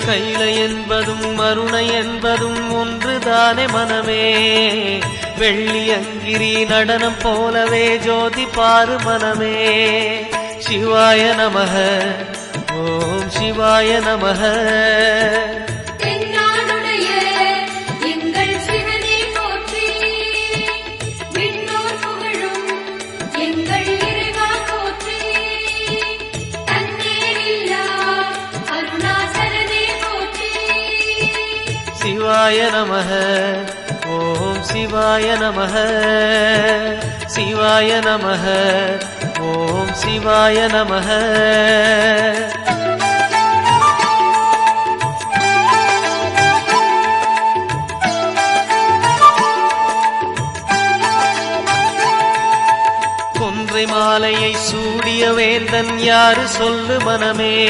கைலை என்பதும் மருணை என்பதும் ஒன்றுதானே மனமே. வெள்ளி அங்கிரி நடனம் போலவே ஜோதி பாரு மனமே. சிவாய நமக ஓம் சிவாய நமக. சிவாய நமக ஓம் சிவாய நமக. சிவாய நமக ஓம் சிவாய நமக. கொன்றை மாலையை சூடிய வேந்தன் யாரு சொல்லு மனமே.